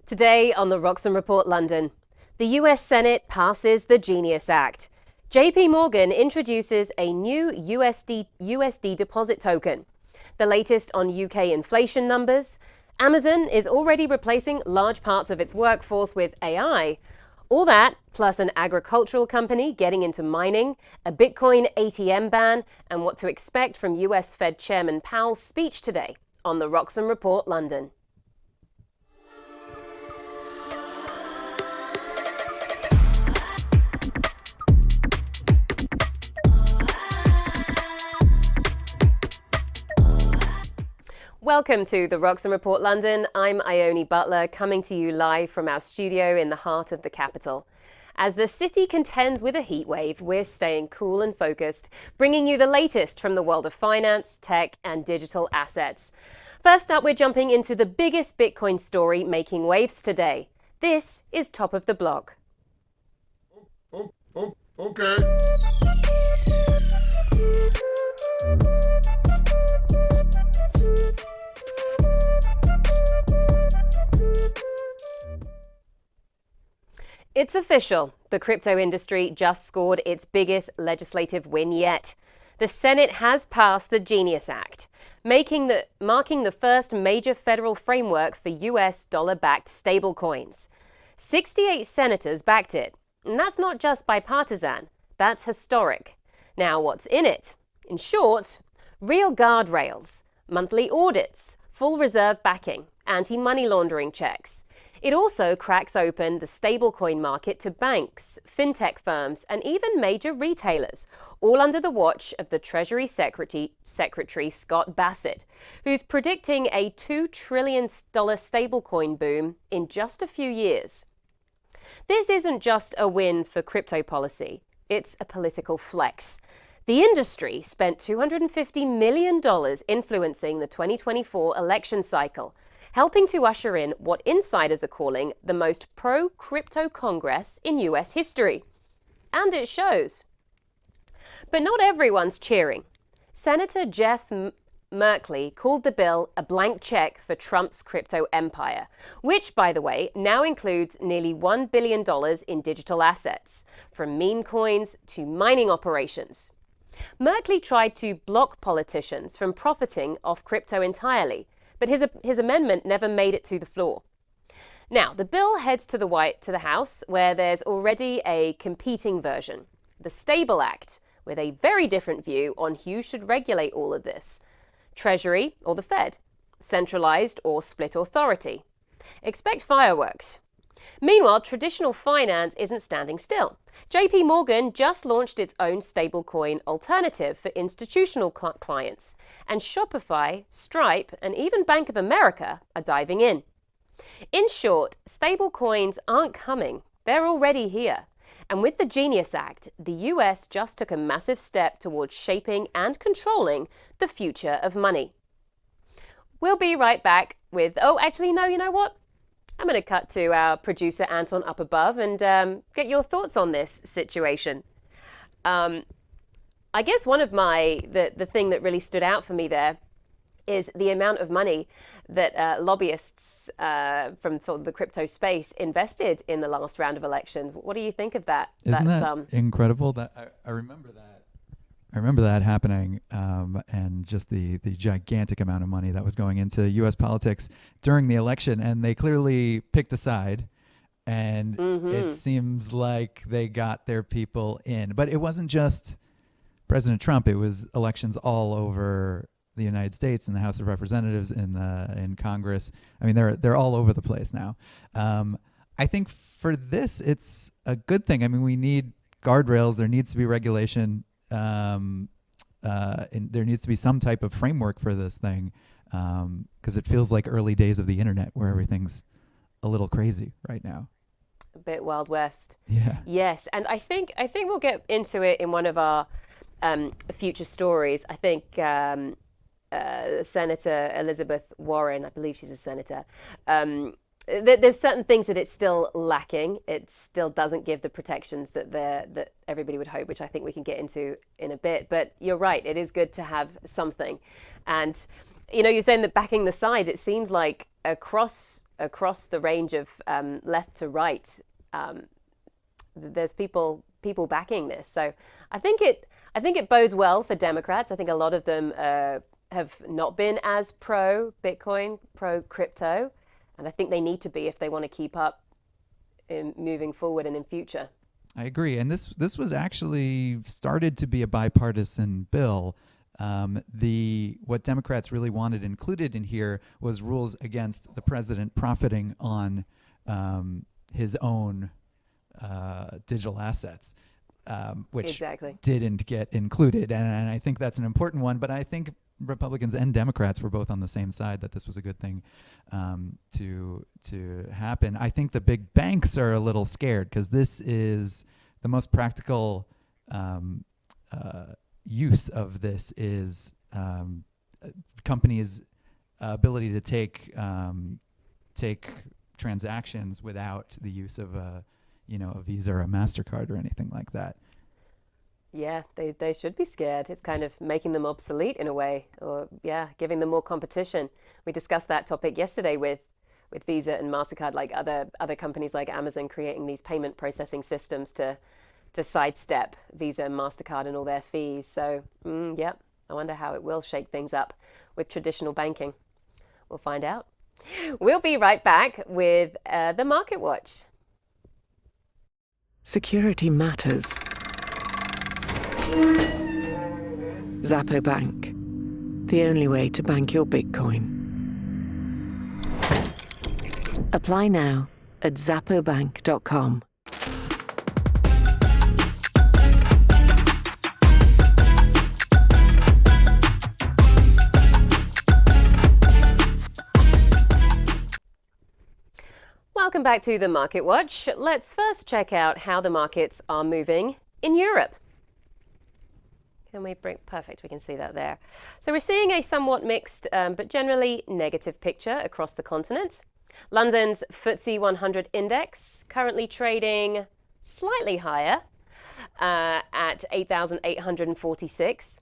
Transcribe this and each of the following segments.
Today on the Roxom Report London, the US Senate passes the Genius Act. JPMorgan introduces a new USD deposit token. The latest on UK inflation numbers. Amazon is already replacing large parts of its workforce with AI. All that, plus an agricultural company getting into mining, a Bitcoin ATM ban, and what to expect from US Fed Chairman Powell's speech today on the Roxom Report London. Welcome to the Roxom Report London. I'm Ione Butler, coming to you live from our studio in the heart of the capital. As the city contends with a heatwave, we're staying cool and focused, bringing you the latest from the world of finance, tech, and digital assets. First up, we're jumping into the biggest Bitcoin story making waves today. This is Top of the Block. Okay. It's official. The crypto industry just scored its biggest legislative win yet. The Senate has passed the Genius Act, marking the first major federal framework for US dollar-backed stablecoins. 68 senators backed it. And that's not just bipartisan, that's historic. Now, what's in it? In short, real guardrails, monthly audits, full reserve backing, anti-money laundering checks. It also cracks open the stablecoin market to banks, fintech firms, and even major retailers, all under the watch of the Treasury Secretary Scott Bassett, who's predicting a $2 trillion stablecoin boom in just a few years. This isn't just a win for crypto policy, it's a political flex. The industry spent $250 million influencing the 2024 election cycle, helping to usher in what insiders are calling the most pro-crypto Congress in US history. And it shows. But not everyone's cheering. Senator Jeff Merkley called the bill a blank check for Trump's crypto empire, which, by the way, now includes nearly $1 billion in digital assets, from meme coins to mining operations. Merkley tried to block politicians from profiting off crypto entirely, but his amendment never made it to the floor. Now, the bill heads to the House, where there's already a competing version, the Stable Act, with a very different view on who should regulate all of this. Treasury or the Fed, centralized or split authority. Expect fireworks. Meanwhile, traditional finance isn't standing still. JPMorgan just launched its own stablecoin alternative for institutional clients, and Shopify, Stripe, and even Bank of America are diving in. In short, stablecoins aren't coming, they're already here. And with the Genius Act, the US just took a massive step towards shaping and controlling the future of money. We'll be right back with, you know what? I'm going to cut to our producer, Anton, up above and get your thoughts on this situation. I guess one of the thing that really stood out for me there is the amount of money that lobbyists from sort of the crypto space invested in the last round of elections. What do you think of that? Isn't that incredible? That I remember that. I remember that happening, and just the gigantic amount of money that was going into U.S. politics during the election, and they clearly picked a side, and it seems like they got their people in. But it wasn't just President Trump; it was elections all over the United States, in the House of Representatives, in Congress. I mean, they're all over the place now. I think for this, it's a good thing. I mean, we need guardrails. There needs to be regulation. And there needs to be some type of framework for this thing, because it feels like early days of the internet where everything's a little crazy right now. A bit Wild West. Yeah. Yes, and I think we'll get into it in one of our future stories. I think Senator Elizabeth Warren, I believe she's a senator, there's certain things that it's still lacking. It still doesn't give the protections that everybody would hope, which I think we can get into in a bit. But you're right, it is good to have something. And, you know, you're saying that backing the sides, it seems like across the range of left to right, there's people backing this. So I think it bodes well for Democrats. I think a lot of them have not been as pro Bitcoin, pro crypto, and I think they need to be if they want to keep up in moving forward and in future. I agree. And this was actually started to be a bipartisan bill. What Democrats really wanted included in here was rules against the president profiting on his own digital assets, which Exactly. didn't get included. And I think that's an important one. But I think Republicans and Democrats were both on the same side that this was a good thing to happen. I think the big banks are a little scared because this is the most practical use of this is companies' ability to take transactions without the use of a Visa or a MasterCard or anything like that. Yeah, they should be scared. It's kind of making them obsolete in a way, or giving them more competition. We discussed that topic yesterday with Visa and MasterCard, like other companies like Amazon creating these payment processing systems to sidestep Visa and MasterCard and all their fees. So, I wonder how it will shake things up with traditional banking. We'll find out. We'll be right back with the Market Watch. Security matters. Zappo Bank, the only way to bank your Bitcoin. Apply now at zappobank.com. Welcome back to the Market Watch. Let's first check out how the markets are moving in Europe. Can we bring, perfect, we can see that there. So we're seeing a somewhat mixed but generally negative picture across the continent. London's FTSE 100 index currently trading slightly higher at 8,846.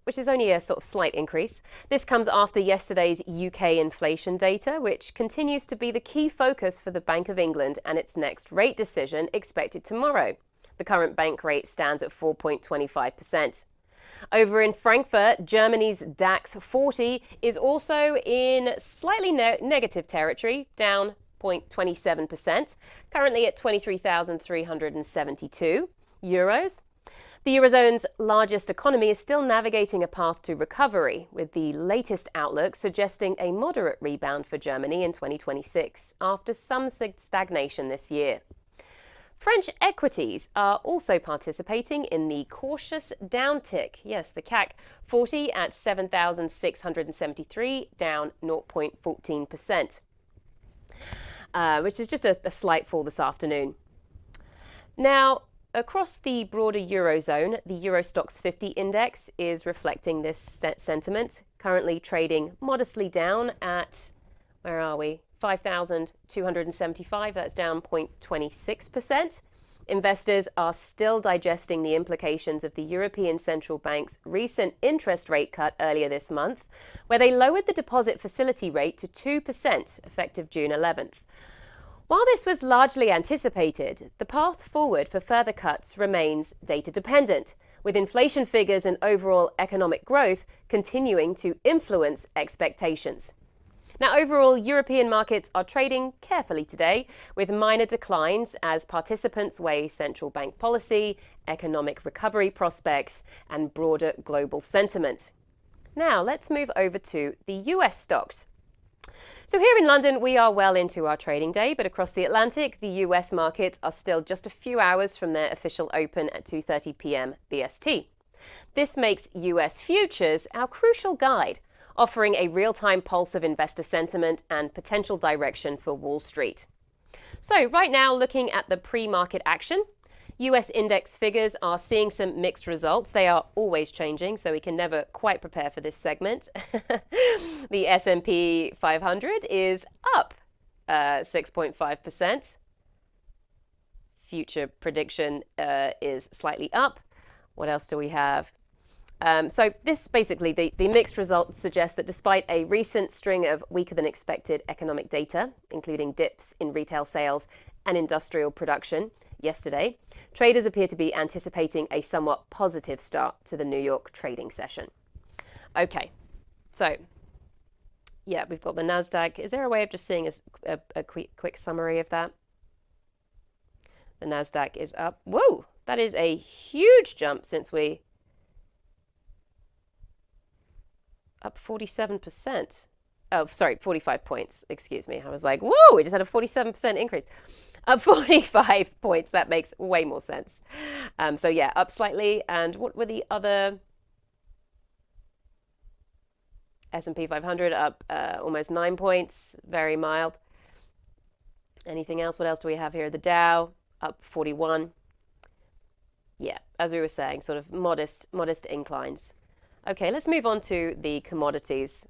Which is only a sort of slight increase. This comes after yesterday's UK inflation data, which continues to be the key focus for the Bank of England and its next rate decision expected tomorrow. The current bank rate stands at 4.25%. Over in Frankfurt, Germany's DAX 40 is also in slightly negative territory, down 0.27%, currently at 23,372 euros. The Eurozone's largest economy is still navigating a path to recovery, with the latest outlook suggesting a moderate rebound for Germany in 2026 after some stagnation this year. French equities are also participating in the cautious downtick. Yes, the CAC 40 at 7,673, down 0.14%, which is just a slight fall this afternoon. Now, across the broader Eurozone, the Euro Stoxx 50 index is reflecting this sentiment, currently trading modestly down at, 5,275, that's down 0.26%. Investors are still digesting the implications of the European Central Bank's recent interest rate cut earlier this month, where they lowered the deposit facility rate to 2% effective June 11th. While this was largely anticipated, the path forward for further cuts remains data-dependent, with inflation figures and overall economic growth continuing to influence expectations. Now, overall, European markets are trading carefully today, with minor declines as participants weigh central bank policy, economic recovery prospects, and broader global sentiment. Now, let's move over to the US stocks. So here in London, we are well into our trading day, but across the Atlantic, the US markets are still just a few hours from their official open at 2:30 p.m. BST. This makes US futures our crucial guide, offering a real-time pulse of investor sentiment and potential direction for Wall Street. So right now, looking at the pre-market action, US index figures are seeing some mixed results. They are always changing, so we can never quite prepare for this segment. The S&P 500 is up 6.5%. Future prediction is slightly up. What else do we have? So this basically, the mixed results suggest that despite a recent string of weaker than expected economic data, including dips in retail sales and industrial production yesterday, traders appear to be anticipating a somewhat positive start to the New York trading session. Okay, so yeah, we've got the NASDAQ. Is there a way of just seeing a quick summary of that? The NASDAQ is up. Whoa, that is a huge jump since we... up 47%. Oh, sorry, 45 points. Excuse me. I was like, whoa, we just had a 47% increase. Up 45 points. That makes way more sense. So yeah, up slightly. And what were the other? S&P 500 up almost 9 points. Very mild. Anything else? What else do we have here? The Dow up 41. Yeah, as we were saying, sort of modest inclines. Okay, let's move on to the commodities.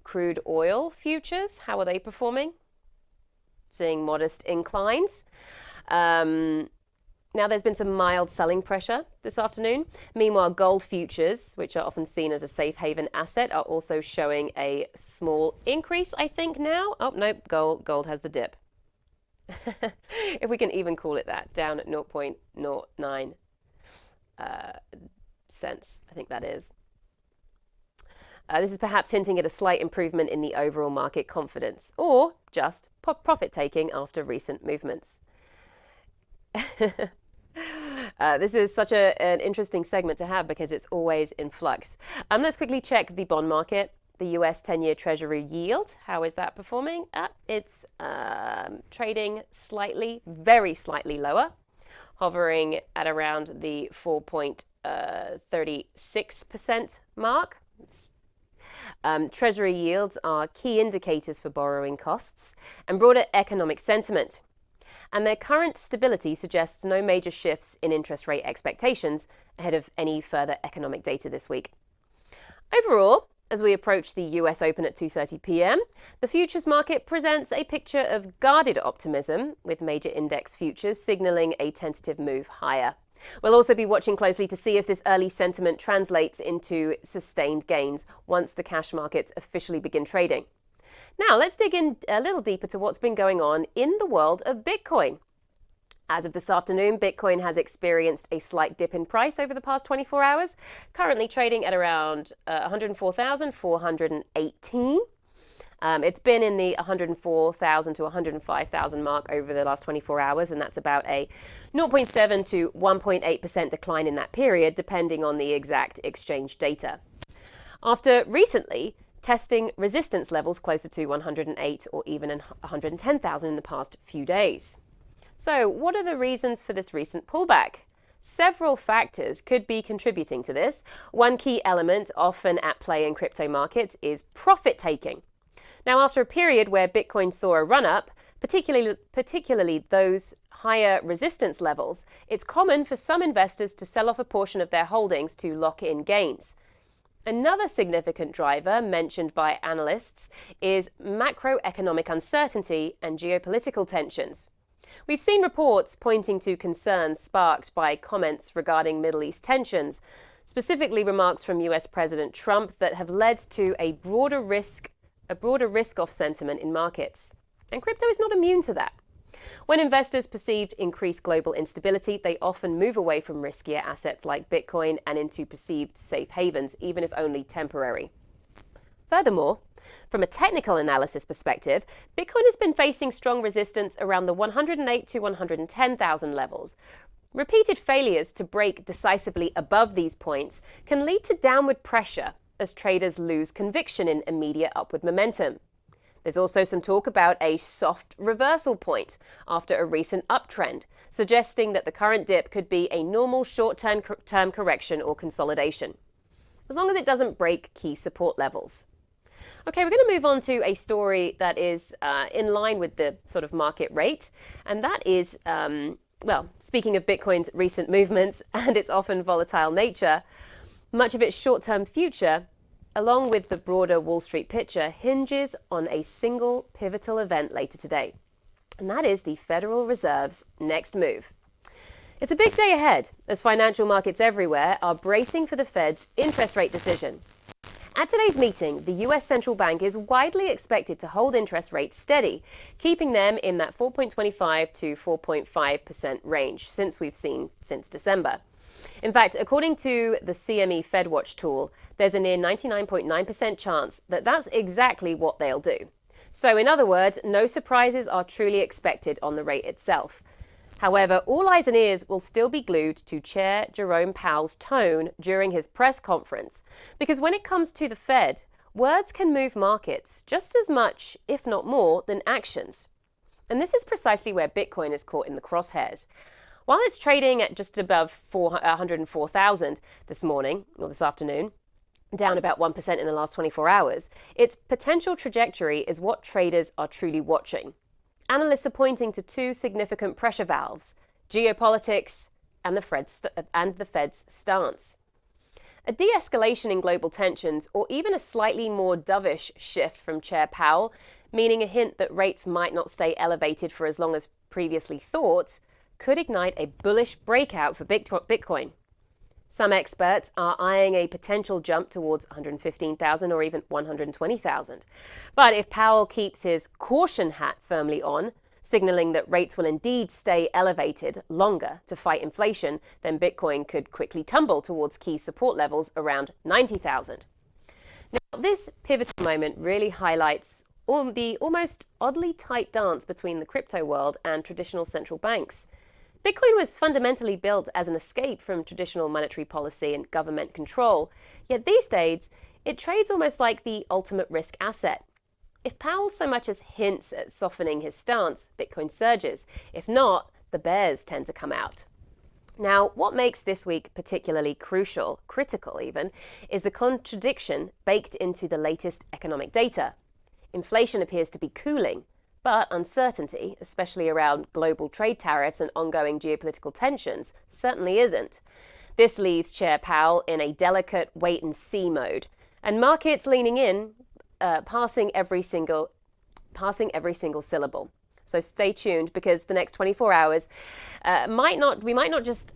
Crude oil futures, how are they performing? Seeing modest inclines. Now, there's been some mild selling pressure this afternoon. Meanwhile, gold futures, which are often seen as a safe haven asset, are also showing a small increase, I think, now. Oh, nope, gold has the dip. If we can even call it that, down at 0.09 cents, I think that is. This is perhaps hinting at a slight improvement in the overall market confidence, or just profit taking after recent movements. This is such an interesting segment to have because it's always in flux. Let's quickly check the bond market. The US 10-year Treasury yield, how is that performing? It's trading slightly, very slightly lower, hovering at around the 4.36% mark. Treasury yields are key indicators for borrowing costs and broader economic sentiment. And their current stability suggests no major shifts in interest rate expectations ahead of any further economic data this week. Overall, as we approach the US Open at 2:30 p.m., the futures market presents a picture of guarded optimism, with major index futures signaling a tentative move higher. We'll also be watching closely to see if this early sentiment translates into sustained gains once the cash markets officially begin trading. Now, let's dig in a little deeper to what's been going on in the world of Bitcoin. As of this afternoon, Bitcoin has experienced a slight dip in price over the past 24 hours, currently trading at around 104,418. It's been in the 104,000 to 105,000 mark over the last 24 hours, and that's about a 0.7 to 1.8% decline in that period, depending on the exact exchange data. After recently testing resistance levels closer to 108 or even 110,000 in the past few days. So, what are the reasons for this recent pullback? Several factors could be contributing to this. One key element often at play in crypto markets is profit taking. Now, after a period where Bitcoin saw a run-up, particularly those higher resistance levels, it's common for some investors to sell off a portion of their holdings to lock in gains. Another significant driver mentioned by analysts is macroeconomic uncertainty and geopolitical tensions. We've seen reports pointing to concerns sparked by comments regarding Middle East tensions, specifically remarks from US President Trump that have led to a broader risk-off sentiment in markets. And crypto is not immune to that. When investors perceive increased global instability, they often move away from riskier assets like Bitcoin and into perceived safe havens, even if only temporary. Furthermore, from a technical analysis perspective, Bitcoin has been facing strong resistance around the 108 to 110,000 levels. Repeated failures to break decisively above these points can lead to downward pressure as traders lose conviction in immediate upward momentum. There's also some talk about a soft reversal point after a recent uptrend, suggesting that the current dip could be a normal short-term correction or consolidation, as long as it doesn't break key support levels. Okay, we're going to move on to a story that is in line with the sort of market rate, and that is, speaking of Bitcoin's recent movements and its often volatile nature, much of its short-term future, along with the broader Wall Street picture, hinges on a single pivotal event later today, and that is the Federal Reserve's next move. It's a big day ahead as financial markets everywhere are bracing for the Fed's interest rate decision. At today's meeting, the US central bank is widely expected to hold interest rates steady, keeping them in that 4.25 to 4.5% range since December. In fact, according to the CME FedWatch tool, there's a near 99.9% chance that that's exactly what they'll do. So in other words, no surprises are truly expected on the rate itself. However, all eyes and ears will still be glued to Chair Jerome Powell's tone during his press conference, because when it comes to the Fed, words can move markets just as much, if not more, than actions. And this is precisely where Bitcoin is caught in the crosshairs. While it's trading at just above 104,000 this afternoon, down about 1% in the last 24 hours, its potential trajectory is what traders are truly watching. Analysts are pointing to two significant pressure valves: geopolitics and the Fed's stance. A de-escalation in global tensions, or even a slightly more dovish shift from Chair Powell, meaning a hint that rates might not stay elevated for as long as previously thought, could ignite a bullish breakout for Bitcoin. Some experts are eyeing a potential jump towards 115,000 or even 120,000. But if Powell keeps his caution hat firmly on, signaling that rates will indeed stay elevated longer to fight inflation, then Bitcoin could quickly tumble towards key support levels around 90,000. Now, this pivotal moment really highlights the almost oddly tight dance between the crypto world and traditional central banks. Bitcoin was fundamentally built as an escape from traditional monetary policy and government control, yet these days, it trades almost like the ultimate risk asset. If Powell so much as hints at softening his stance, Bitcoin surges. If not, the bears tend to come out. Now, what makes this week particularly critical even, is the contradiction baked into the latest economic data. Inflation appears to be cooling, but uncertainty, especially around global trade tariffs and ongoing geopolitical tensions, certainly isn't. This leaves Chair Powell in a delicate wait-and-see mode, and markets leaning in, passing every single syllable. So stay tuned, because the next 24 hours we might not just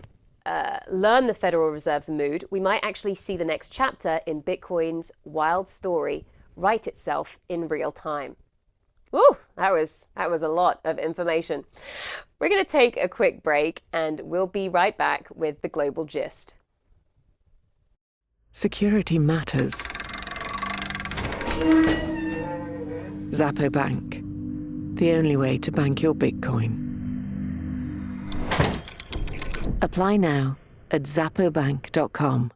learn the Federal Reserve's mood, we might actually see the next chapter in Bitcoin's wild story write itself in real time. Ooh, that was a lot of information. We're going to take a quick break and we'll be right back with the global gist. Security matters. Zappo Bank. The only way to bank your Bitcoin. Apply now at zappobank.com.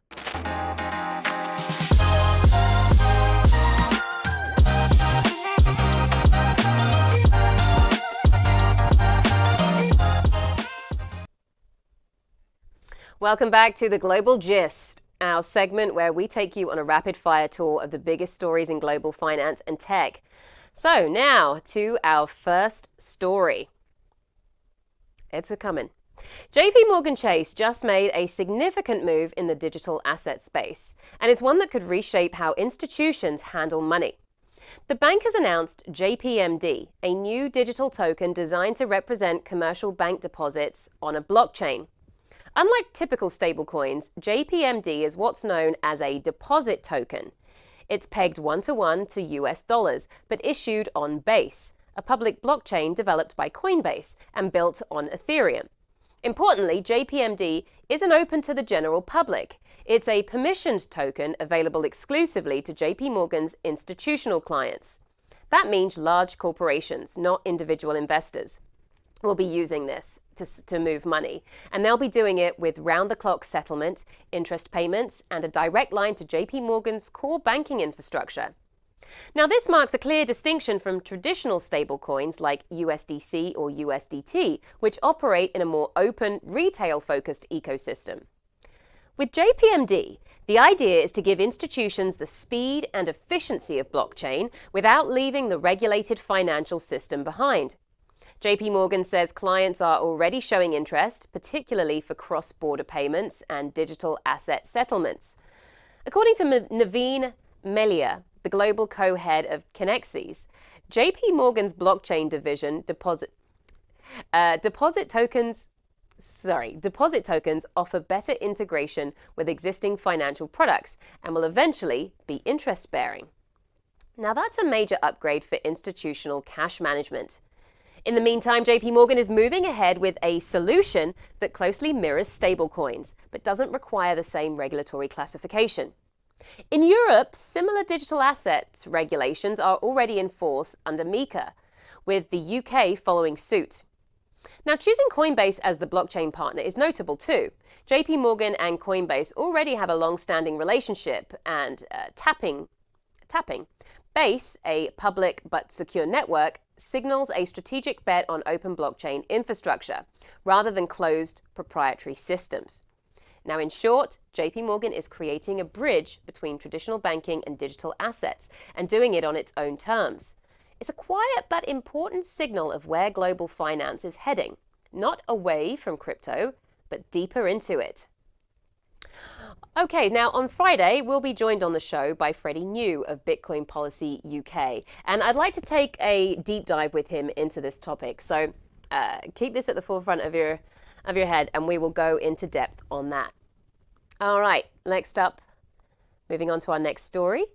Welcome back to the Global Gist, our segment where we take you on a rapid-fire tour of the biggest stories in global finance and tech. So now to our first story. It's a-comin'. JPMorgan Chase just made a significant move in the digital asset space, and it's one that could reshape how institutions handle money. The bank has announced JPMD, a new digital token designed to represent commercial bank deposits on a blockchain. Unlike typical stablecoins, JPMD is what's known as a deposit token. It's pegged one-to-one to US dollars, but issued on Base, a public blockchain developed by Coinbase and built on Ethereum. Importantly, JPMD isn't open to the general public. It's a permissioned token available exclusively to JPMorgan's institutional clients. That means large corporations, not individual investors, will be using this to move money. And they'll be doing it with round-the-clock settlement, interest payments, and a direct line to JPMorgan's core banking infrastructure. Now, this marks a clear distinction from traditional stablecoins like USDC or USDT, which operate in a more open, retail-focused ecosystem. With JPMD, the idea is to give institutions the speed and efficiency of blockchain without leaving the regulated financial system behind. JPMorgan says clients are already showing interest, particularly for cross-border payments and digital asset settlements. According to Naveen Melia, the global co-head of Kinexys, JPMorgan's blockchain division deposit tokens deposit tokens offer better integration with existing financial products and will eventually be interest-bearing. Now that's a major upgrade for institutional cash management. In the meantime, JPMorgan is moving ahead with a solution that closely mirrors stablecoins, but doesn't require the same regulatory classification. In Europe, similar digital assets regulations are already in force under MiCA, with the UK following suit. Now, choosing Coinbase as the blockchain partner is notable too. JPMorgan and Coinbase already have a long-standing relationship, and tapping Base, a public but secure network, signals a strategic bet on open blockchain infrastructure rather than closed proprietary systems. Now, in short, JPMorgan is creating a bridge between traditional banking and digital assets and doing it on its own terms. It's a quiet but important signal of where global finance is heading, not away from crypto, but deeper into it. Okay, now on Friday, we'll be joined on the show by Freddie New of Bitcoin Policy UK. And I'd like to take a deep dive with him into this topic. So keep this at the forefront of your head and we will go into depth on that. All right, next up, moving on to our next story.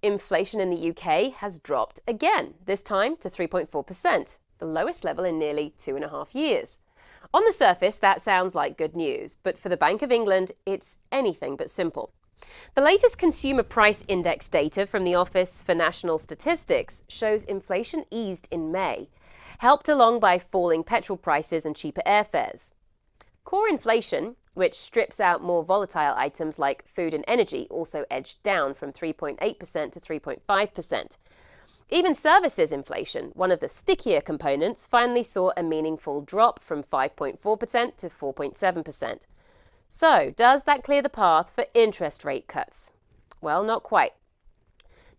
Inflation in the UK has dropped again, this time to 3.4%, the lowest level in nearly 2.5 years. On the surface, that sounds like good news, but for the Bank of England, it's anything but simple. The latest Consumer Price Index data from the Office for National Statistics shows inflation eased in May, helped along by falling petrol prices and cheaper airfares. Core inflation, which strips out more volatile items like food and energy, also edged down from 3.8% to 3.5%. Even services inflation, one of the stickier components, finally saw a meaningful drop from 5.4% to 4.7%. So, does that clear the path for interest rate cuts? Well, not quite.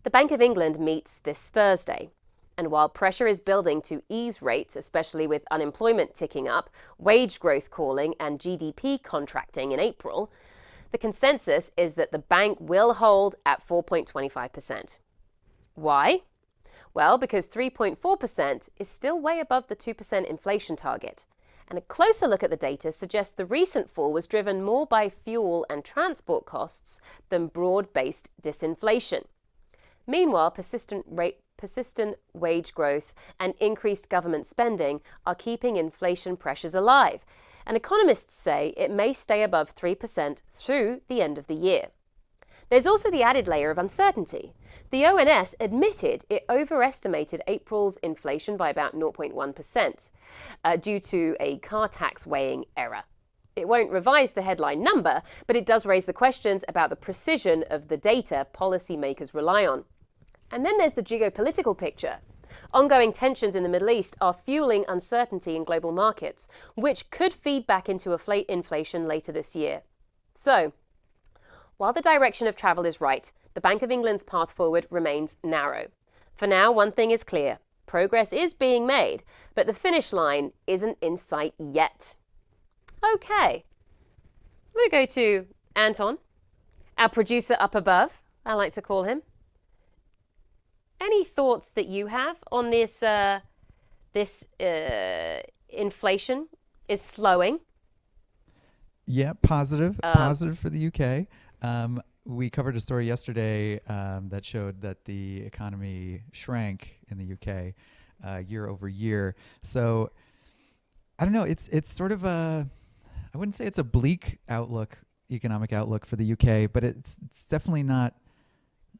The Bank of England meets this Thursday, and while pressure is building to ease rates, especially with unemployment ticking up, wage growth calling, and GDP contracting in April, the consensus is that the bank will hold at 4.25%. Why? Well, because 3.4% is still way above the 2% inflation target. And a closer look at the data suggests the recent fall was driven more by fuel and transport costs than broad-based disinflation. Meanwhile, persistent wage growth and increased government spending are keeping inflation pressures alive. And economists say it may stay above 3% through the end of the year. There's also the added layer of uncertainty. The ONS admitted it overestimated April's inflation by about 0.1% due to a car tax weighing error. It won't revise the headline number, but it does raise the questions about the precision of the data policymakers rely on. And then there's the geopolitical picture. Ongoing tensions in the Middle East are fueling uncertainty in global markets, which could feed back into inflation later this year. So, while the direction of travel is right, the Bank of England's path forward remains narrow. For now, one thing is clear. Progress is being made, but the finish line isn't in sight yet. Okay. I'm going to go to Anton, our producer up above, I like to call him. Any thoughts that you have on this inflation is slowing? Yeah, positive for the UK. We covered a story yesterday that showed that the economy shrank in the UK year over year. So I don't know. It's sort of I wouldn't say it's a bleak economic outlook for the UK, but it's definitely not.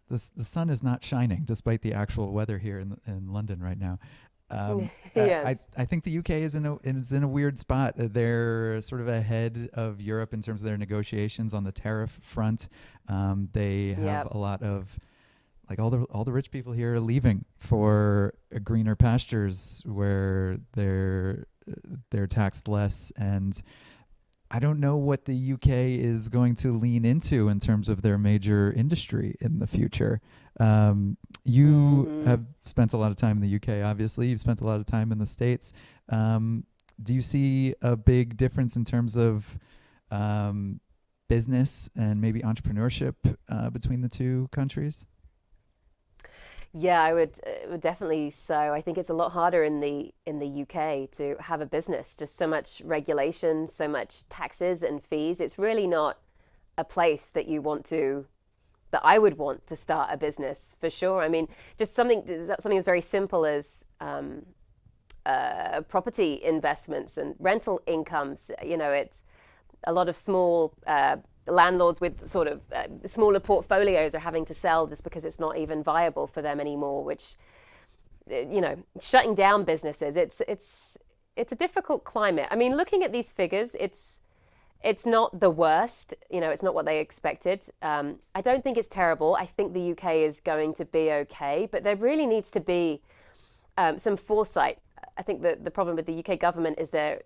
The sun is not shining despite the actual weather here in London right now. Yes. I think the UK is in a weird spot. They're sort of ahead of Europe in terms of their negotiations on the tariff front. They have a lot of, like, all the rich people here are leaving for greener pastures where they're taxed less, and I don't know what the UK is going to lean into in terms of their major industry in the future. You have spent a lot of time in the UK, obviously. You've spent a lot of time in the States. Do you see a big difference in terms of business and maybe entrepreneurship between the two countries? Yeah, I would definitely so. I think it's a lot harder in the UK to have a business. Just so much regulation, so much taxes and fees. It's really not a place that that I would want to start a business for sure. I mean, just something as very simple as property investments and rental incomes. It's a lot of small landlords with sort of smaller portfolios are having to sell just because it's not even viable for them anymore, which, shutting down businesses, it's a difficult climate. I mean, looking at these figures, it's not the worst, it's not what they expected. I don't think it's terrible. I think the UK is going to be okay, but there really needs to be some foresight. I think the problem with the UK government is they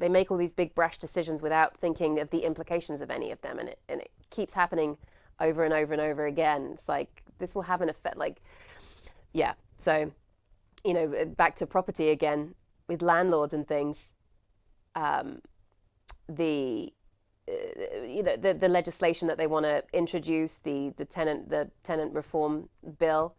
make all these big brash decisions without thinking of the implications of any of them, and it keeps happening over and over and over again. It's like this will have an effect. Yeah. So, back to property again with landlords and things. The legislation that they want to introduce, the tenant reform bill.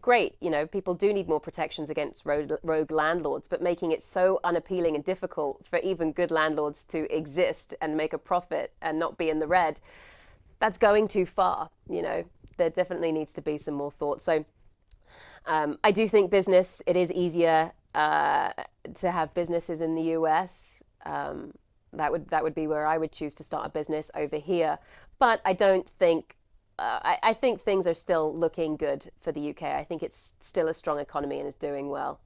Great, people do need more protections against rogue landlords, but making it so unappealing and difficult for even good landlords to exist and make a profit and not be in the red, that's going too far. There definitely needs to be some more thought. So I do think it is easier to have businesses in the US. That would be where I would choose to start a business over here. But I don't think I think things are still looking good for the UK. I think it's still a strong economy and is doing well.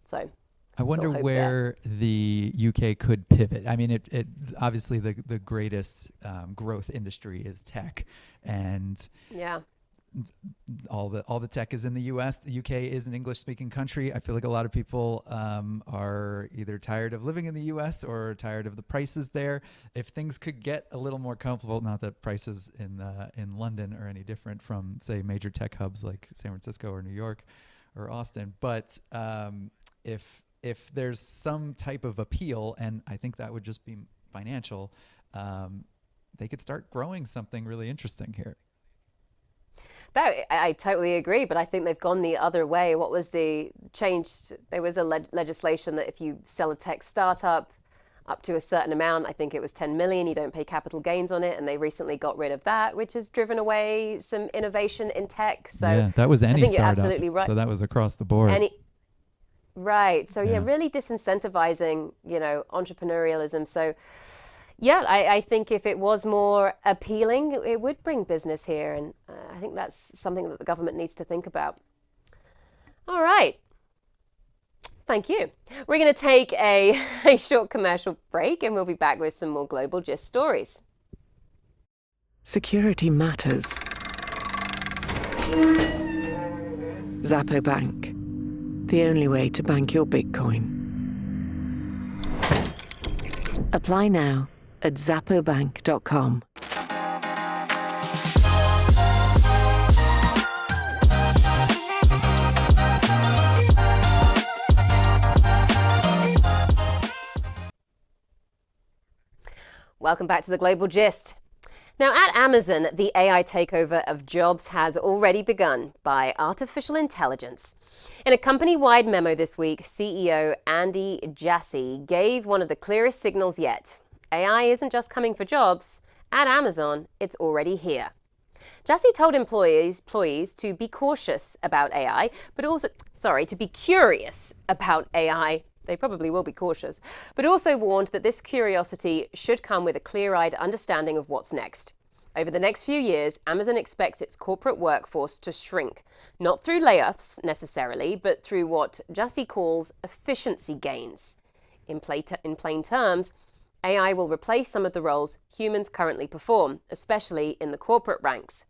So I wonder where the UK could pivot. I mean, it obviously the greatest growth industry is tech, and yeah, all the tech is in the US. The UK is an English-speaking country. I feel like a lot of people are either tired of living in the US or tired of the prices there. If things could get a little more comfortable, not that prices in London are any different from, say, major tech hubs like San Francisco or New York or Austin, but if there's some type of appeal, and I think that would just be financial, they could start growing something really interesting here. I totally agree, but I think they've gone the other way. What was the changed? There was a legislation that if you sell a tech startup up to a certain amount, I think it was 10 million, you don't pay capital gains on it, and they recently got rid of that, which has driven away some innovation in tech. So yeah, that was any I think startup. you're absolutely right. So that was across the board. Right. So yeah, really disincentivizing, entrepreneurialism. So yeah, I think if it was more appealing, it would bring business here. And I think that's something that the government needs to think about. All right. Thank you. We're going to take a short commercial break, and we'll be back with some more Global Gist stories. Security matters. Zappo Bank. The only way to bank your Bitcoin. Apply now at zappobank.com. Welcome back to the Global Gist. Now, at Amazon, the AI takeover of jobs has already begun by artificial intelligence. In a company-wide memo this week, CEO Andy Jassy gave one of the clearest signals yet. AI isn't just coming for jobs. At Amazon, it's already here. Jassy told employees to be cautious about AI, but also, to be curious about AI. They probably will be cautious, but also warned that this curiosity should come with a clear-eyed understanding of what's next. Over the next few years, Amazon expects its corporate workforce to shrink, not through layoffs necessarily, but through what Jassy calls efficiency gains. In plain terms, AI will replace some of the roles humans currently perform, especially in the corporate ranks.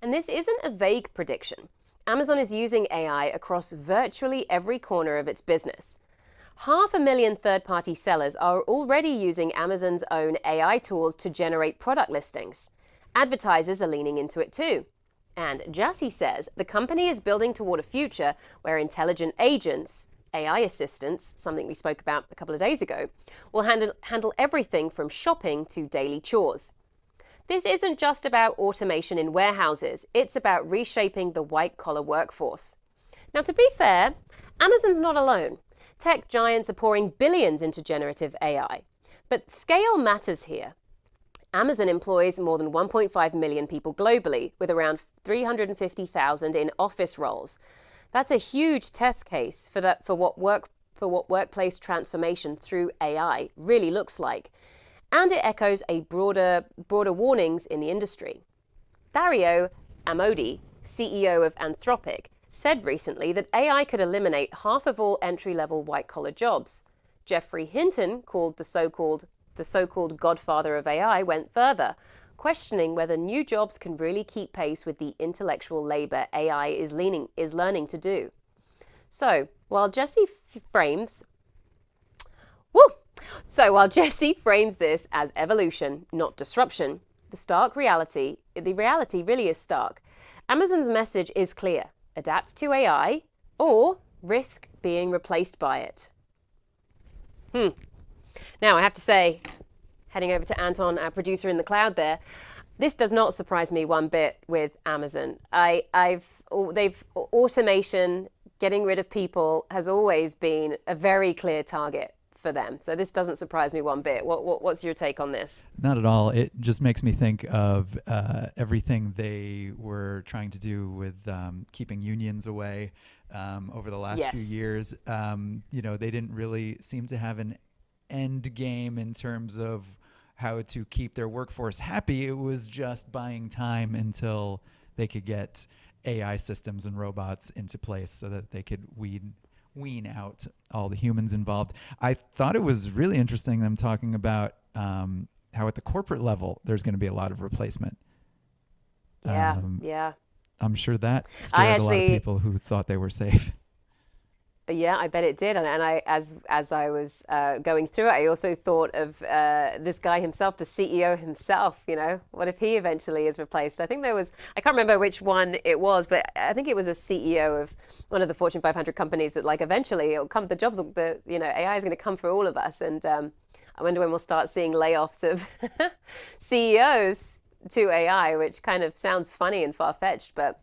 And this isn't a vague prediction. Amazon is using AI across virtually every corner of its business. 500,000 third-party sellers are already using Amazon's own AI tools to generate product listings. Advertisers are leaning into it too. And Jassy says the company is building toward a future where intelligent agents, AI assistants, something we spoke about a couple of days ago, will handle everything from shopping to daily chores. This isn't just about automation in warehouses, it's about reshaping the white-collar workforce. Now, to be fair, Amazon's not alone. Tech giants are pouring billions into generative AI. But scale matters here. Amazon employs more than 1.5 million people globally, with around 350,000 in office roles. That's a huge test case for what workplace transformation through AI really looks like. And it echoes a broader warnings in the industry. Dario Amodei, CEO of Anthropic, said recently that AI could eliminate half of all entry-level white-collar jobs. Geoffrey Hinton, called the so-called godfather of AI, went further, questioning whether new jobs can really keep pace with the intellectual labor AI is learning to do. So, while Jesse frames this as evolution, not disruption, the reality really is stark. Amazon's message is clear: adapt to AI or risk being replaced by it. Now, I have to say, heading over to Anton, our producer in the cloud there, this does not surprise me one bit with Amazon. Automation, getting rid of people, has always been a very clear target for them. So this doesn't surprise me one bit. What's your take on this? Not at all. It just makes me think of everything they were trying to do with keeping unions away over the last few years. They didn't really seem to have an end game in terms of how to keep their workforce happy. It was just buying time until they could get AI systems and robots into place so that they could wean out all the humans involved. I thought it was really interesting them talking about how at the corporate level there's going to be a lot of replacement. Yeah. I'm sure that scared a lot of people who thought they were safe. Yeah, I bet it did. And I, as I was going through it, I also thought of this guy himself, the CEO himself. What if he eventually is replaced? I think I can't remember which one it was, but I think it was a CEO of one of the Fortune 500 companies that, eventually it'll come. The jobs, AI is going to come for all of us. And I wonder when we'll start seeing layoffs of CEOs to AI, which kind of sounds funny and far-fetched, but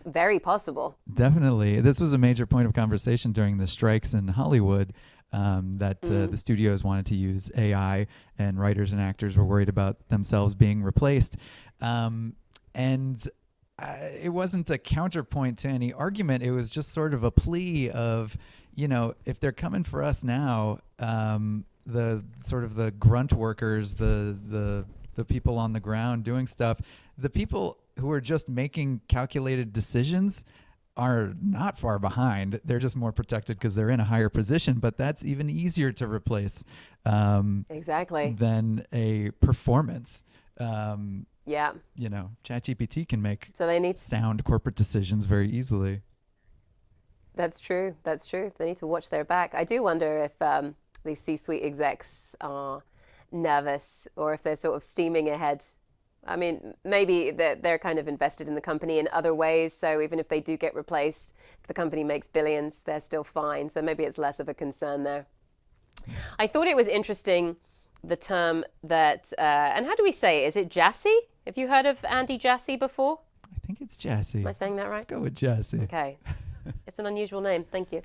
very possible. Definitely. This was a major point of conversation during the strikes in Hollywood, that the studios wanted to use AI and writers and actors were worried about themselves being replaced. It wasn't a counterpoint to any argument. It was just sort of a plea of, if they're coming for us now, the sort of the grunt workers, the people on the ground doing stuff, the people who are just making calculated decisions are not far behind. They're just more protected because they're in a higher position, but that's even easier to replace exactly than a performance. Yeah. ChatGPT can make sound corporate decisions very easily. That's true. They need to watch their back. I do wonder if these C-suite execs are nervous or if they're sort of steaming ahead. I mean, maybe they're kind of invested in the company in other ways. So even if they do get replaced, if the company makes billions, they're still fine. So maybe it's less of a concern there. I thought it was interesting, the term that, and how do we say it? Is it Jassy? Have you heard of Andy Jassy before? I think it's Jassy. Am I saying that right? Let's go with Jassy. Okay. It's an unusual name. Thank you.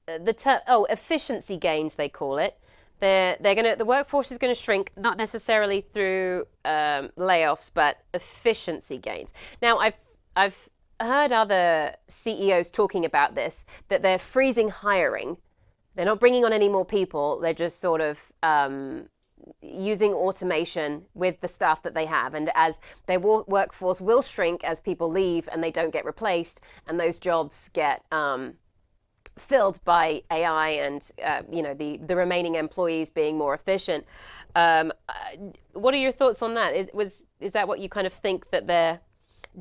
Efficiency gains, they call it. The workforce is going to shrink, not necessarily through layoffs, but efficiency gains. Now, I've heard other CEOs talking about this, that they're freezing hiring. They're not bringing on any more people. They're just sort of using automation with the staff that they have. And as their workforce will shrink as people leave and they don't get replaced, and those jobs get filled by AI and the remaining employees being more efficient. What are your thoughts on that? Is that what you kind of think that they're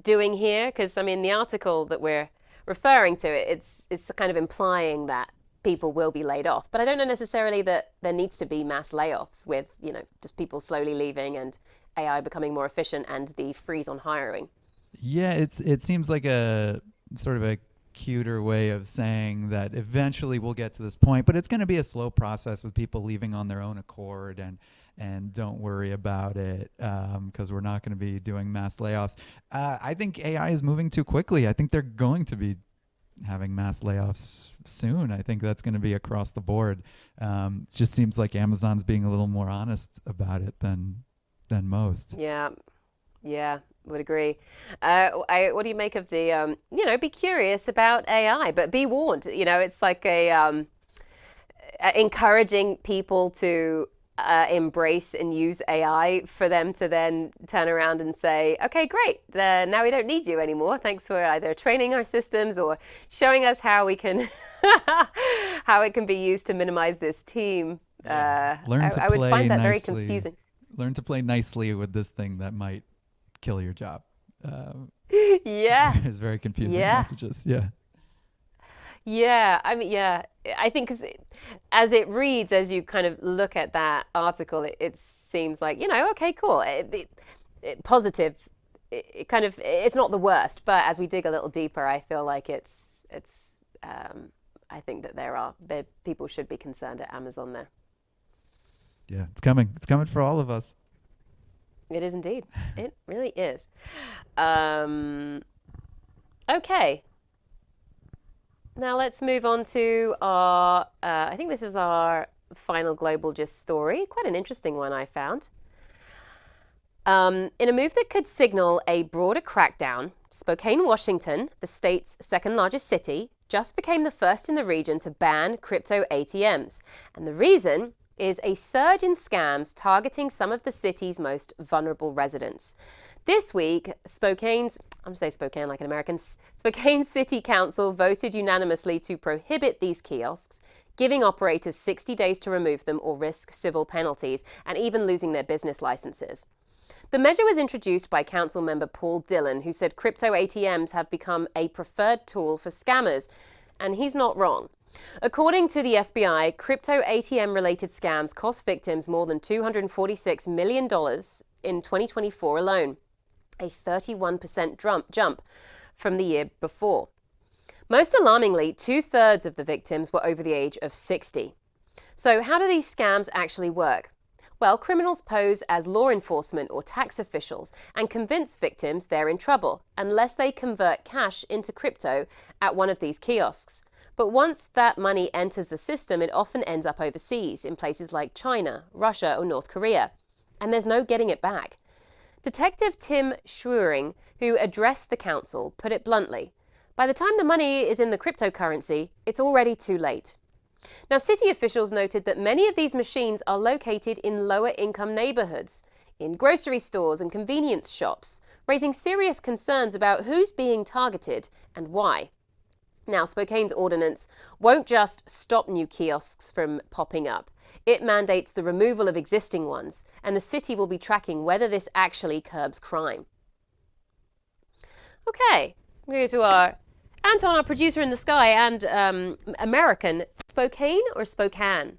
doing here? Because I mean, the article that we're referring to, it's kind of implying that people will be laid off, but I don't know necessarily that there needs to be mass layoffs with just people slowly leaving and AI becoming more efficient and the freeze on hiring. Yeah, it seems like a sort of a cuter way of saying that eventually we'll get to this point, but it's going to be a slow process with people leaving on their own accord, and don't worry about it, because we're not going to be doing mass layoffs. I think AI is moving too quickly. I think they're going to be having mass layoffs soon. I think that's going to be across the board. It just seems like Amazon's being a little more honest about it than most. Yeah, would agree. What do you make of the, be curious about AI, but be warned. It's like encouraging people to embrace and use AI for them to then turn around and say, okay, great, now we don't need you anymore. Thanks for either training our systems or showing us how we can, how it can be used to minimize this team. Yeah. I would find that very confusing. Learn to play nicely with this thing that might kill your job. It's very confusing messages. Yeah, I think as it reads, as you kind of look at that article, it seems like, okay, cool. Positive. It's not the worst, but as we dig a little deeper, I feel like I think that people should be concerned at Amazon there. Yeah, it's coming. It's coming for all of us. It is indeed. It really is. Okay. Now let's move on to our, I think this is our final Global Gist story. Quite an interesting one, I found. In a move that could signal a broader crackdown, Spokane, Washington, the state's second largest city, just became the first in the region to ban crypto ATMs. And the reason is a surge in scams targeting some of the city's most vulnerable residents. This week, Spokane City Council voted unanimously to prohibit these kiosks, giving operators 60 days to remove them or risk civil penalties and even losing their business licenses. The measure was introduced by council member Paul Dillon, who said crypto ATMs have become a preferred tool for scammers, and he's not wrong. According to the FBI, crypto ATM-related scams cost victims more than $246 million in 2024 alone, a 31% jump from the year before. Most alarmingly, 2/3 of the victims were over the age of 60. So how do these scams actually work? Well, criminals pose as law enforcement or tax officials and convince victims they're in trouble unless they convert cash into crypto at one of these kiosks. But once that money enters the system, it often ends up overseas in places like China, Russia, or North Korea. And there's no getting it back. Detective Tim Schwering, who addressed the council, put it bluntly, by the time the money is in the cryptocurrency, it's already too late. Now, city officials noted that many of these machines are located in lower-income neighborhoods, in grocery stores and convenience shops, raising serious concerns about who's being targeted and why. Now, Spokane's ordinance won't just stop new kiosks from popping up. It mandates the removal of existing ones, and the city will be tracking whether this actually curbs crime. Okay, we go to our Anton, our producer in the sky and American. Spokane or Spokane?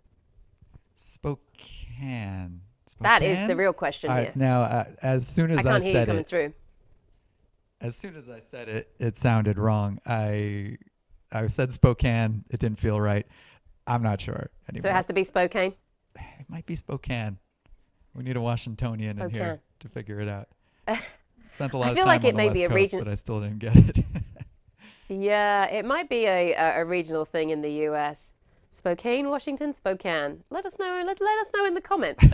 Spokane. That is the real question here. Now, as soon as I said it, through. As soon as I said it, it sounded wrong. I said Spokane. It didn't feel right. I'm not sure anymore. So it has to be Spokane? It might be Spokane. We need a Washingtonian in here to figure it out. Spent a lot of time on the West Coast, but I still didn't get it. Yeah, it might be a regional thing in the U.S. Spokane, Washington, Spokane. Let us know. Let us know in the comments.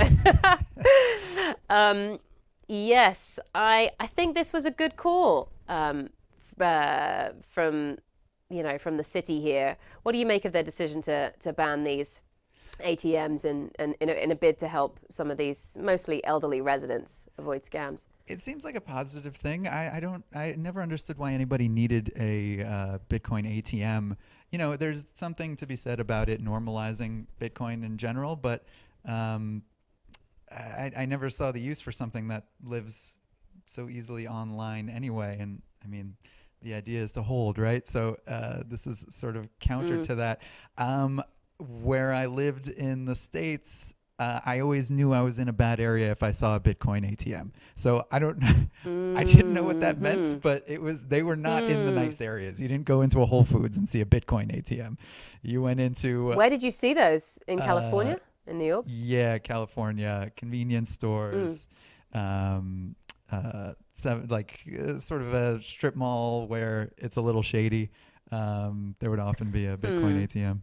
Yes, I think this was a good call from the city here. What do you make of their decision to ban these ATMs and in a bid to help some of these mostly elderly residents avoid scams? It seems like a positive thing. I never understood why anybody needed a Bitcoin ATM. There's something to be said about it normalizing Bitcoin in general, but I never saw the use for something that lives so easily online anyway. And I mean, the idea is to hold, right? So this is sort of counter to that. Where I lived in the States, I always knew I was in a bad area if I saw a Bitcoin ATM. So I don't, I didn't know what that meant, but they were not in the nice areas. You didn't go into a Whole Foods and see a Bitcoin ATM. You went into. Where did you see those? In California? In New York? Yeah, California, convenience stores, sort of a strip mall where it's a little shady. There would often be a Bitcoin ATM.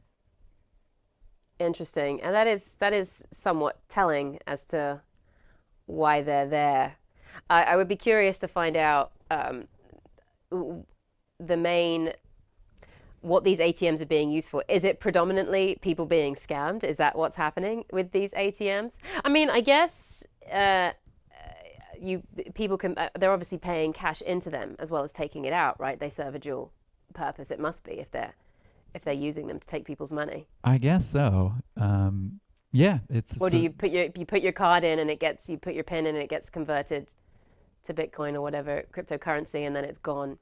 Interesting. And that is somewhat telling as to why they're there. I would be curious to find out what these ATMs are being used for. Is it predominantly people being scammed? Is that what's happening with these ATMs? I mean, I guess people can. They're obviously paying cash into them as well as taking it out, right? They serve a dual purpose. It must be if they're using them to take people's money. I guess so. Yeah, it's. Or do you put your card in and you put your PIN in and it gets converted to Bitcoin or whatever cryptocurrency and then it's gone.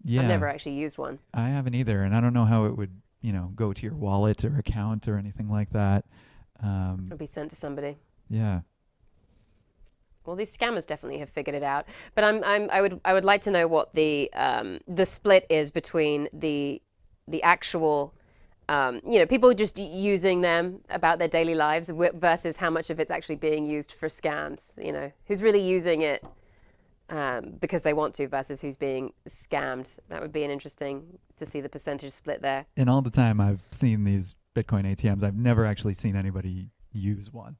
Yeah. I've never actually used one. I haven't either, and I don't know how it would, go to your wallet or account or anything like that. It'll be sent to somebody. Yeah. Well, these scammers definitely have figured it out. But I would like to know what the split is between the actual people just using them about their daily lives versus how much of it's actually being used for scams. Who's really using it because they want to versus who's being scammed. That would be interesting to see the percentage split there. And all the time I've seen these Bitcoin ATMs, I've never actually seen anybody use one.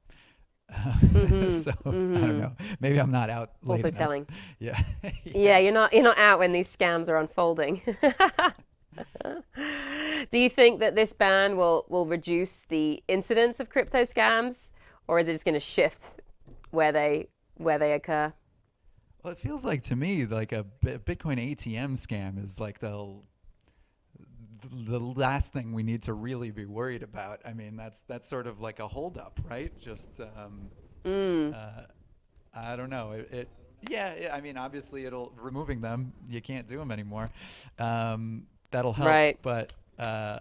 So I don't know. Maybe I'm not out. Also telling. Yeah. Yeah, you're not out when these scams are unfolding. Do you think that this ban will reduce the incidence of crypto scams, or is it just going to shift where they occur? Well, it feels like to me like a Bitcoin ATM scam is like the last thing we need to really be worried about. I mean, that's sort of like a holdup, right? Just I don't know. I mean, obviously removing them, you can't do them anymore. That'll help, right. But I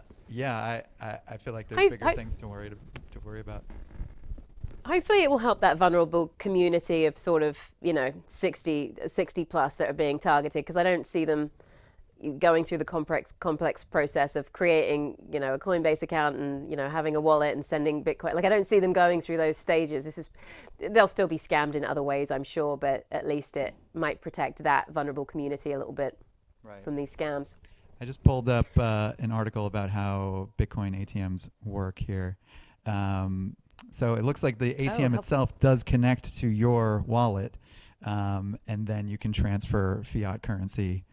feel like there's bigger things to worry about. Hopefully it will help that vulnerable community of sort of 60 plus that are being targeted, because I don't see them going through the complex process of creating a Coinbase account and having a wallet and sending Bitcoin. Like, I don't see them going through those stages. They'll still be scammed in other ways, I'm sure, but at least it might protect that vulnerable community a little bit from these scams. I just pulled up an article about how Bitcoin ATMs work here. So it looks like the ATM itself does connect to your wallet, and then you can transfer fiat currency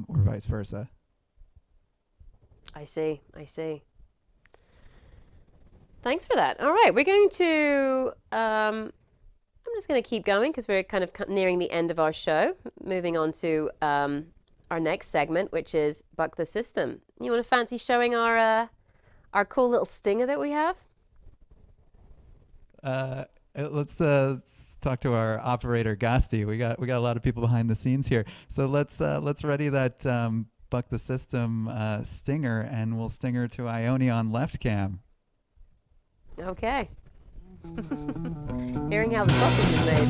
or vice versa. I see. Thanks for that. All right, we're going to, I'm just going to keep going because we're kind of nearing the end of our show. Moving on to our next segment, which is Buck the System. You want to fancy showing our cool little stinger that we have? Let's talk to our operator Gasti. We got a lot of people behind the scenes here, so let's ready that Buck the System stinger, and we'll stinger to Ione on left cam. Okay. Hearing how the sausage is made.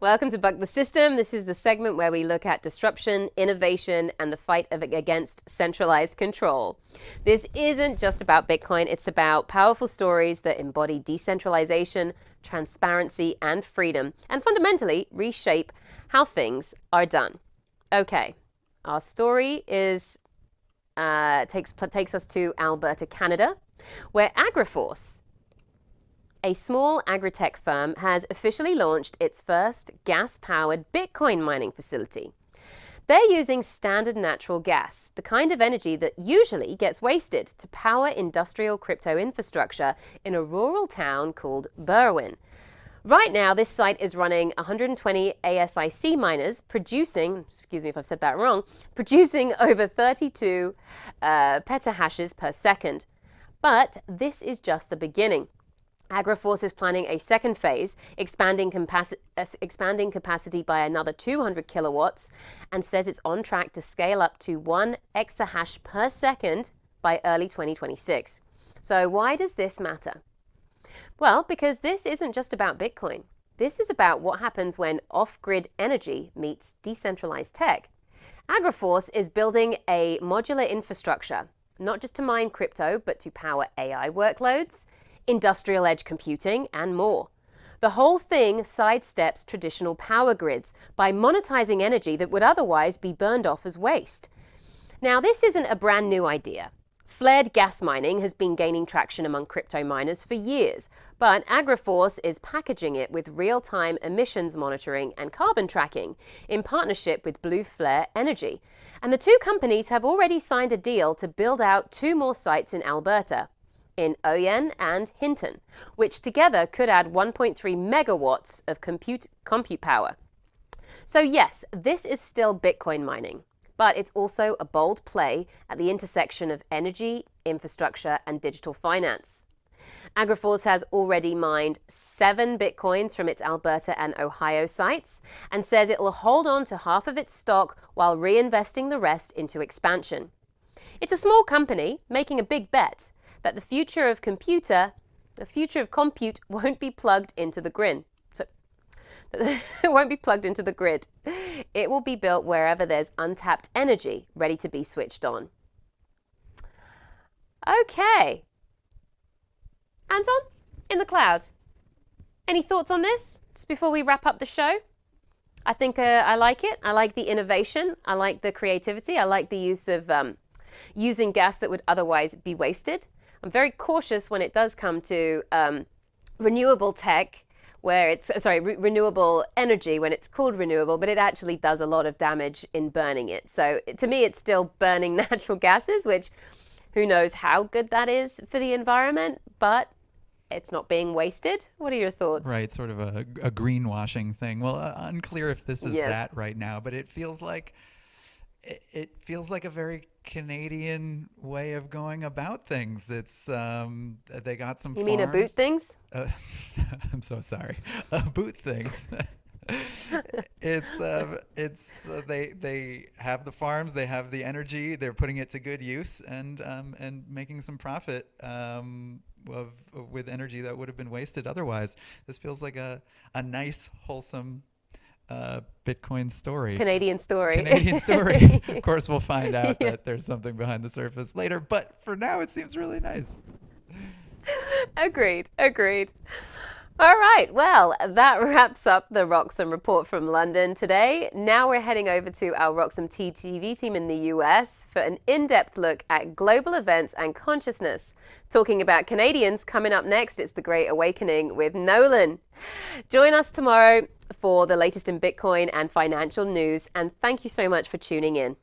Welcome to Buck the System. This is the segment where we look at disruption, innovation, and the fight against centralized control. This isn't just about Bitcoin. It's about powerful stories that embody decentralization, transparency, and freedom, and fundamentally reshape how things are done. Okay, our story takes us to Alberta, Canada, where AgriForce, a small agri-tech firm, has officially launched its first gas-powered Bitcoin mining facility. They're using standard natural gas, the kind of energy that usually gets wasted, to power industrial crypto infrastructure in a rural town called Berwyn. Right now, this site is running 120 ASIC miners, producing, excuse me if I've said that wrong, producing over 32 petahashes per second. But this is just the beginning. AgriForce is planning a second phase, expanding capacity by another 200 kilowatts, and says it's on track to scale up to 1 exahash per second by early 2026. So why does this matter? Well, because this isn't just about Bitcoin. This is about what happens when off-grid energy meets decentralized tech. AgriForce is building a modular infrastructure, not just to mine crypto, but to power AI workloads, industrial edge computing, and more. The whole thing sidesteps traditional power grids by monetizing energy that would otherwise be burned off as waste. Now, this isn't a brand new idea. Flared gas mining has been gaining traction among crypto miners for years, but AgriForce is packaging it with real-time emissions monitoring and carbon tracking in partnership with Blue Flare Energy. And the two companies have already signed a deal to build out 2 more sites in Alberta, in Oyen and Hinton, which together could add 1.3 megawatts of compute power. So yes, this is still Bitcoin mining, but it's also a bold play at the intersection of energy, infrastructure, and digital finance. AgriForce has already mined 7 Bitcoins from its Alberta and Ohio sites and says it will hold on to half of its stock while reinvesting the rest into expansion. It's a small company making a big bet that the future of compute won't be plugged into the grid. It won't be plugged into the grid. It will be built wherever there's untapped energy ready to be switched on. Okay. Anton, in the cloud, any thoughts on this just before we wrap up the show? I think I like it. I like the innovation. I like the creativity. I like the use of using gas that would otherwise be wasted. I'm very cautious when it does come to renewable tech, where it's, renewable energy when it's called renewable, but it actually does a lot of damage in burning it. So to me, it's still burning natural gases, which who knows how good that is for the environment, but it's not being wasted. What are your thoughts? Right, sort of a greenwashing thing. Well, unclear if this is that right now, but it feels like a very Canadian way of going about things. It's they got some. You mean a boot things? I'm so sorry. Boot things. They have the farms, they have the energy, they're putting it to good use and making some profit with energy that would have been wasted otherwise. This feels like a nice, wholesome Bitcoin story. Canadian story. Of course, we'll find out that there's something behind the surface later, but for now, it seems really nice. Agreed. All right, well, that wraps up the Roxom report from London today. Now we're heading over to our RoxomTV team in the US for an in-depth look at global events and consciousness. Talking about Canadians, coming up next, it's the Great Awakening with Nolan. Join us tomorrow for the latest in Bitcoin and financial news, and thank you so much for tuning in.